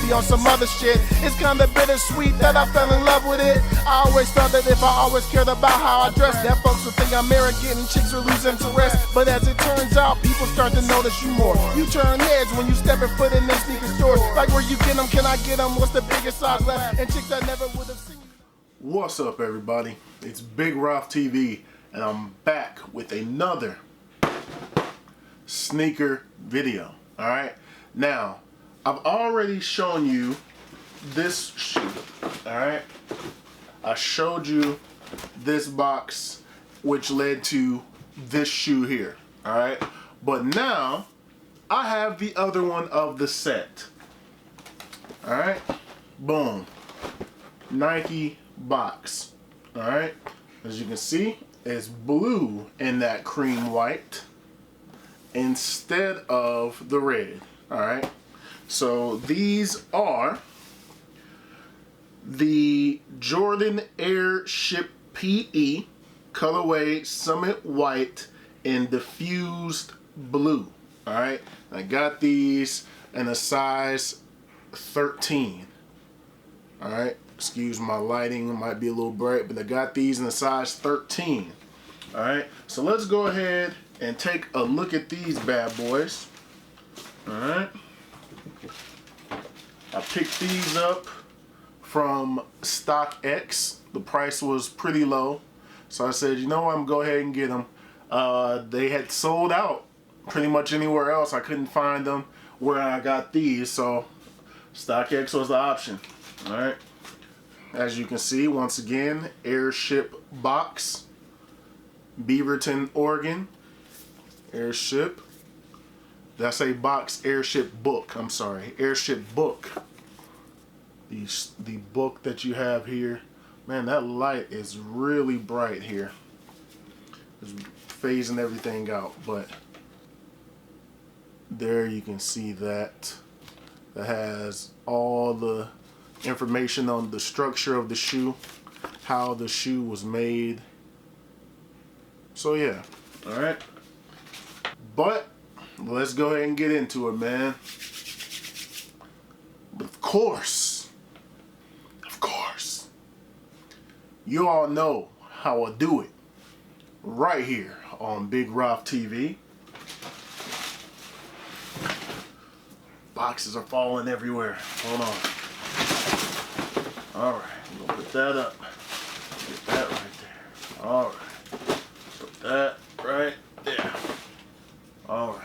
be on some other shit. It's kinda bittersweet that I fell in love with it. I always thought that if I always cared about how I dress, that folks would think I'm arrogant and chicks would lose interest. But as it turns out, people start to notice you more. You turn heads when you step your foot in them sneaker stores. Like, where you get them, can I get them? What's the biggest size left? And chicks that never would have seen you. What's up, everybody? It's Big Ralph TV, and I'm back with another sneaker video. Alright, now I've already shown you this shoe. Alright, I showed you this box, which led to this shoe here. Alright, but now I have the other one of the set. Alright, boom, Nike box. Alright, as you can see, it's blue in that cream white instead of the red. Alright, so these are the Jordan Airship PE colorway Summit White in Diffused Blue. Alright, I got these in a size 13. Alright, excuse my lighting, it might be a little bright, but I got these in a size 13. Alright, so let's go ahead and take a look at these bad boys. Alright, I picked these up from StockX. The price was pretty low, so I said, you know what, I'm gonna go ahead and get them. They had sold out pretty much anywhere else. I couldn't find them where I got these, so StockX was the option. Alright, as you can see, once again, Airship box, Beaverton, Oregon. Airship. Did I say box? Airship book. I'm sorry. Airship book. The book that you have here. Man, that light is really bright here. It's phasing everything out, but there you can see that. That has all the information on the structure of the shoe, how the shoe was made. So yeah, all right. But let's go ahead and get into it, man. But of course, you all know how I do it right here on Big Ralph TV. Boxes are falling everywhere. Hold on. All right, I'm gonna put that up. Get that right there. All right, put that right there. All right.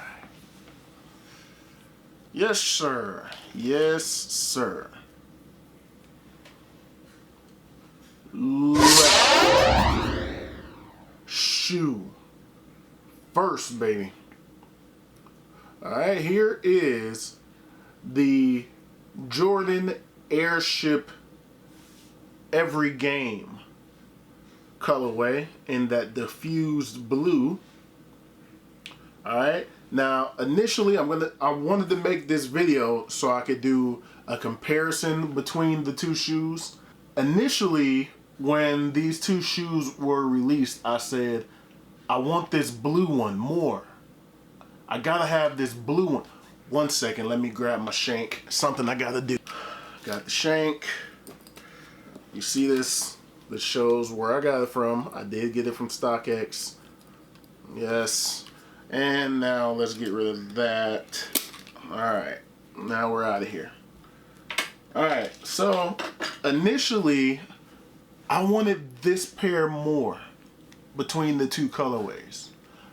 Yes, sir. Yes, sir. Shoe first, baby. All right, here is the Jordan Airship Every Game colorway in that diffused blue. Alright, now initially I wanted to make this video so I could do a comparison between the two shoes. Initially, when these two shoes were released, I said, I want this blue one more. I gotta have this blue one. One second, let me grab my shank. Something I gotta do. Got the shank. You see this? This shows where I got it from. I did get it from StockX. Yes. And now let's get rid of that. Alright. Now we're out of here. Alright. So initially, I wanted this pair more between the two colorways.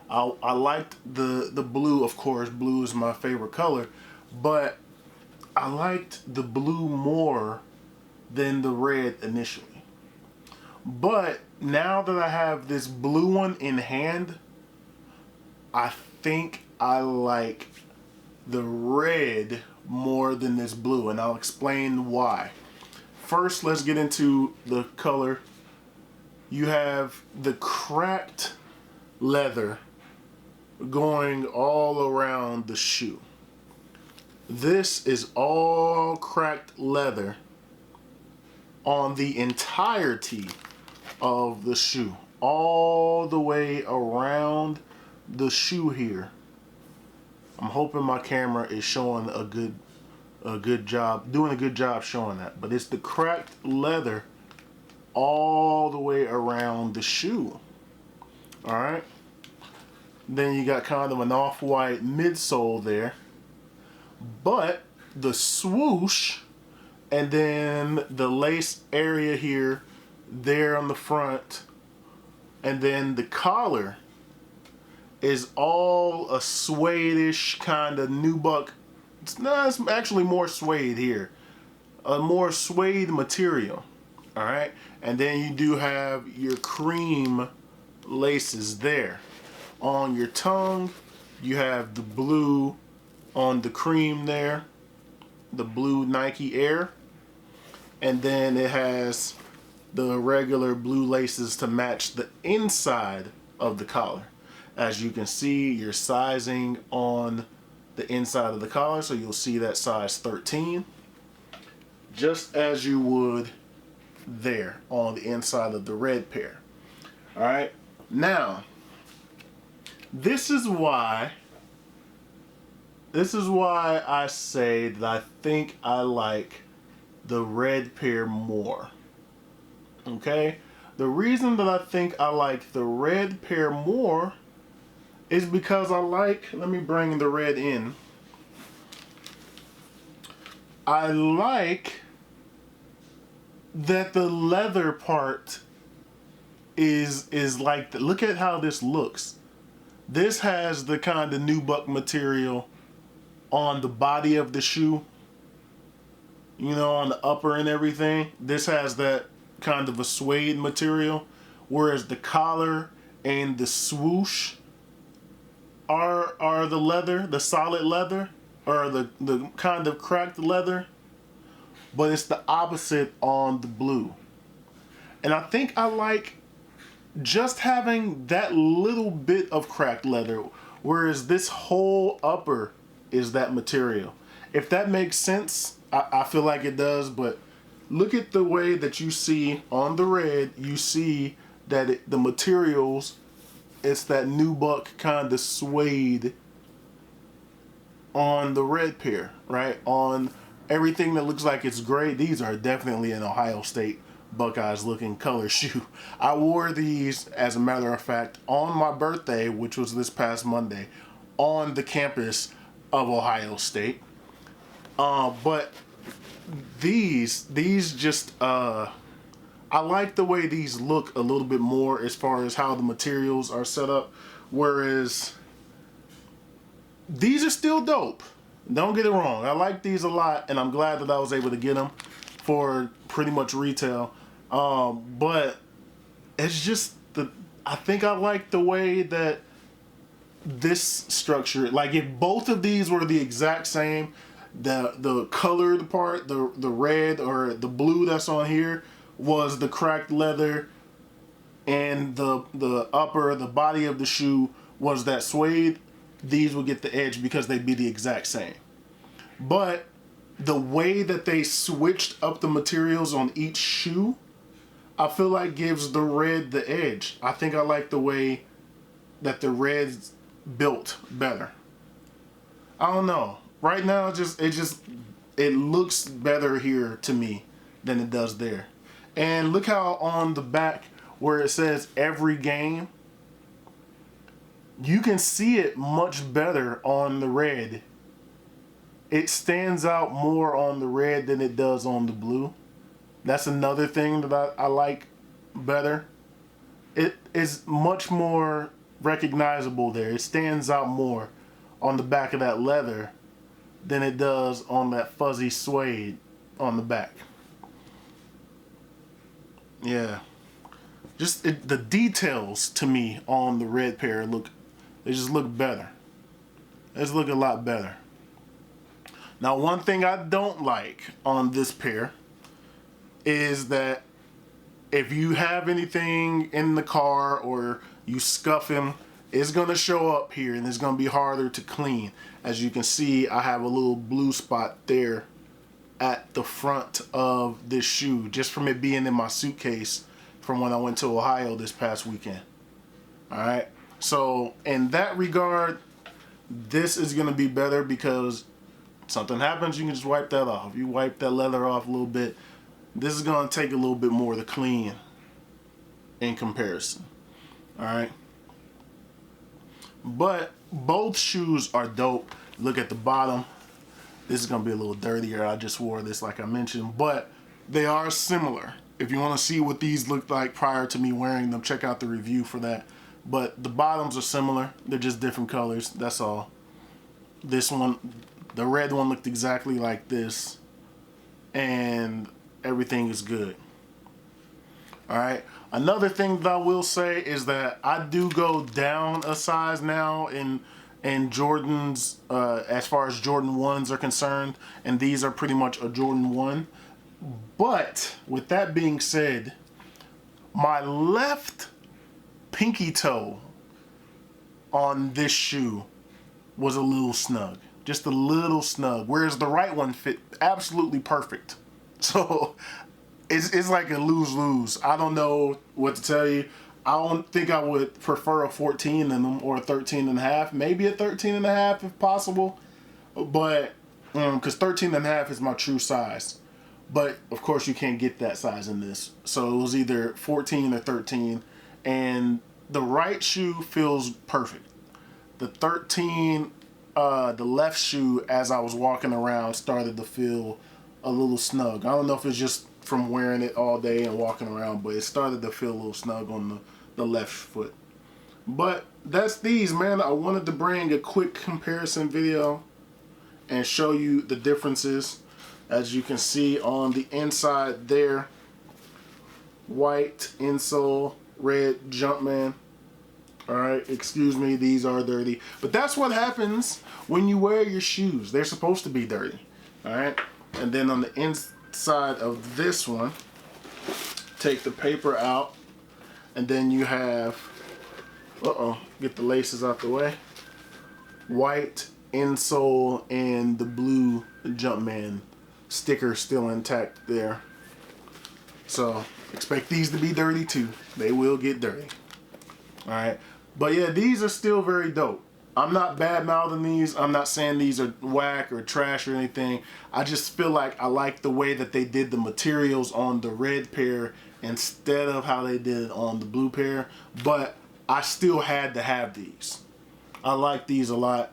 I liked the blue, of course. Blue is my favorite color. But I liked the blue more than the red initially. But now that I have this blue one in hand, I think I like the red more than this blue, and I'll explain why. First, let's get into the color. You have the cracked leather going all around the shoe. This is all cracked leather on the entirety of the shoe, all the way around the shoe here. I'm hoping my camera is showing a good a good job, doing a good job showing that. But it's the cracked leather all the way around the shoe. All right. Then you got kind of an off-white midsole there. But the swoosh and then the lace area here, there on the front, and then the collar is all a suede-ish kind of nubuck. It's actually more suede here. A more suede material. Alright? And then you do have your cream laces there. On your tongue, you have the blue on the cream there. The blue Nike Air. And then it has the regular blue laces to match the inside of the collar. As you can see, your sizing on the inside of the collar, so you'll see that size 13, just as you would there on the inside of the red pair. All right, now this is why I say that I think I like the red pair more. Okay, the reason that I think I like the red pair more is because I like, let me bring the red in. I like that the leather part is like, look at how this looks. This has the kind of nubuck material on the body of the shoe, you know, on the upper and everything. This has that kind of a suede material, whereas the collar and the swoosh are the leather, the solid leather, or the kind of cracked leather, but it's the opposite on the blue. And I think I like just having that little bit of cracked leather, whereas this whole upper is that material. If that makes sense, I feel like it does, but look at the way that you see on the red, you see that the materials, it's that nubuck kind of suede on the red pair, right? On everything that looks like it's gray, these are definitely an Ohio State Buckeyes looking color shoe. I wore these, as a matter of fact, on my birthday, which was this past Monday, on the campus of Ohio State. But these just, I like the way these look a little bit more as far as how the materials are set up, whereas these are still dope. Don't get it wrong. I like these a lot, and I'm glad that I was able to get them for pretty much retail. But it's just I think I like the way that this structure, like if both of these were the exact same, the colored part, the red or the blue that's on here was the cracked leather, and the upper, the body of the shoe was that suede, these would get the edge because they'd be the exact same. But the way that they switched up the materials on each shoe, I feel like gives the red the edge. I think I like the way that the red's built better. I don't know. Right now, it looks better here to me than it does there. And look how on the back where it says every game, you can see it much better on the red. It stands out more on the red than it does on the blue. That's another thing that I like better. It is much more recognizable there. It stands out more on the back of that leather than it does on that fuzzy suede on the back. Yeah. Just the details to me on the red pair they just look better. They just look a lot better. Now, one thing I don't like on this pair is that if you have anything in the car or you scuff him, it's going to show up here and it's going to be harder to clean. As you can see, I have a little blue spot there at the front of this shoe, just from it being in my suitcase from when I went to Ohio this past weekend. All right. So in that regard, this is going to be better because Something happens, you can just wipe that off. You wipe that leather off a little bit. This is gonna take a little bit more to clean in comparison. Alright. But both shoes are dope. Look at the bottom. This is gonna be a little dirtier. I just wore this like I mentioned, but they are similar. If you want to see what these looked like prior to me wearing them, check out the review for that. But the bottoms are similar. They're just different colors. That's all. This one, the red one, looked exactly like this, and everything is good. All right. Another thing that I will say is that I do go down a size now in Jordans as far as Jordan 1s are concerned, and these are pretty much a Jordan 1. But with that being said, my left pinky toe on this shoe was a little snug. Just a little snug. Whereas the right one fit absolutely perfect. So it's like a lose-lose. I don't know what to tell you. I don't think I would prefer a 14 in them or a 13 and a half. Maybe a 13 and a half if possible. But, because 13 and a half is my true size. But, of course, you can't get that size in this. So it was either 14 or 13. And the right shoe feels perfect. The 13, the left shoe, as I was walking around, started to feel a little snug. I don't know if it's just from wearing it all day and walking around, but it started to feel a little snug on the left foot. But that's these, man. I wanted to bring a quick comparison video and show you the differences. As you can see on the inside there, white insole, red Jumpman. Alright, excuse me, these are dirty. But that's what happens when you wear your shoes. They're supposed to be dirty. Alright, and then on the inside of this one, take the paper out, and then you have, get the laces out the way, white insole and the blue Jumpman sticker still intact there. So expect these to be dirty too. They will get dirty. Alright. But yeah, these are still very dope. I'm not bad mouthing these. I'm not saying these are whack or trash or anything. I just feel like I like the way that they did the materials on the red pair instead of how they did it on the blue pair. But I still had to have these. I like these a lot.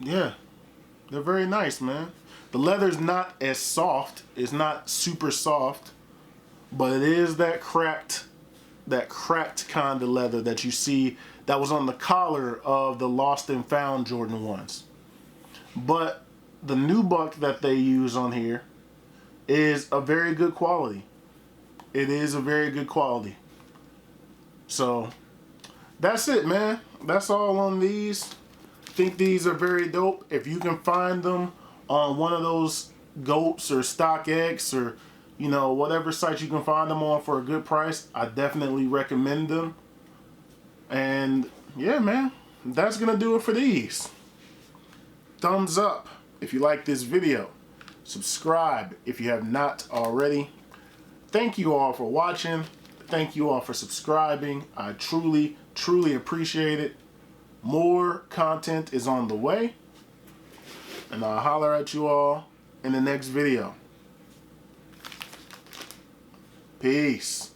Yeah. They're very nice, man. The leather's not as soft. It's not super soft, but it is that cracked kind of leather that you see that was on the collar of the Lost and Found Jordan 1s. But the nubuck that they use on here is a very good quality. It is a very good quality. So that's it, man. That's all on these. Think these are very dope. If you can find them on one of those Goats or StockX or, you know, whatever site you can find them on for a good price, I definitely recommend them. And yeah, man, that's gonna do it for these. Thumbs up if you like this video. Subscribe if you have not already. Thank you all for watching. Thank you all for subscribing. I truly, truly appreciate it. More content is on the way, and I'll holler at you all in the next video. Peace.